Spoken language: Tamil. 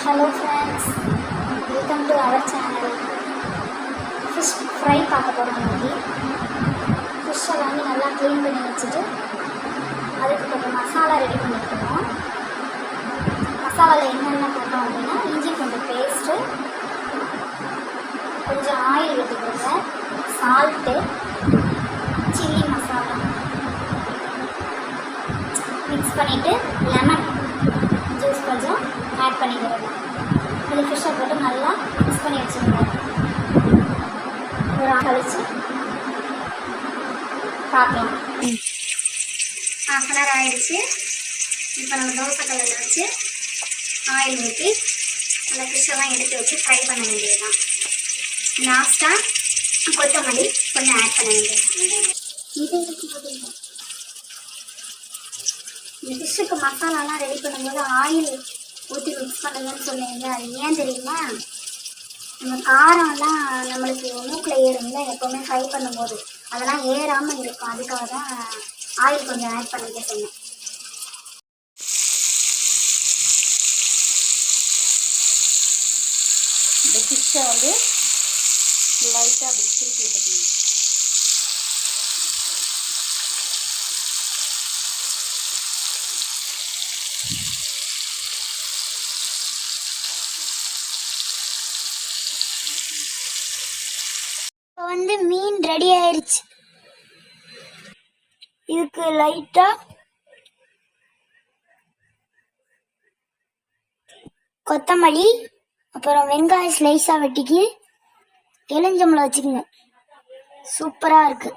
Hello friends, welcome to our channel. Fish fry பார்க்க போறோம் இன்னைக்கு. Fish எல்லாம் நல்லா க்ளீன் பண்ணி வச்சிட்டு அதுக்கு கொஞ்சம் மசாலா ரெடி பண்ணிக்கணும். மசாலால என்னென்ன போட்டோம் அப்படின்னா இஞ்சி பூண்டு பேஸ்ட், கொஞ்சம் ஆயில் ஊற்றிக்கோங்க, சால்ட்டு, சில்லி மசாலா மிக்ஸ் பண்ணிட்டு லெமன் ஜூஸ் கொஞ்சம் ஆட் பண்ணிக்கிறோம். இந்த ஃபிஷ்ஷை போட்டு நல்லா மிக்ஸ் பண்ணி வச்சுருக்கோம். ஒரு கழிச்சு பார்க்கலாம். ½ ஆயிடுச்சு. இப்போ நம்ம தோசை கல்லில் வச்சு ஆயில் ஊற்றி அந்த ஃபிஷ்ஷெல்லாம் எடுத்து வச்சு ஃப்ரை பண்ண வேண்டியதுதான். லாஸ்ட்டாக கொத்தமல்லி கொஞ்சம் ஆட் பண்ண வேண்டியது. இந்த ஃபிஷ்ஷுக்கு மசாலாலாம் ரெடி பண்ணும்போது ஆயில் ஊற்றி மிக்ஸ் பண்ணுங்கன்னு சொன்னீங்க. அது ஏன் தெரியுமா? நம்ம காரம்லாம் நம்மளுக்கு மூக்கில் ஏறும்ல எப்போவுமே ஃப்ரை பண்ணும்போது, அதெல்லாம் ஏறாமல் இருக்கும். அதுக்காக தான் ஆயில் கொஞ்சம் ஆட் பண்ணிக்க சொன்னேன். இந்த ஃபிஷ்ஷை வந்து லைட்டாக அப்படி திருப்பி விட்டுக்கணும். இப்போ வந்து மீன் ரெடி ஆயிடுச்சு. இதுக்கு லைட்டா கொத்தமல்லி, அப்புறம் வெங்காயம் ஸ்லைஸா வெட்டிக்கு எலுமிச்சம்பழம் வச்சுக்கோங்க. சூப்பரா இருக்கு.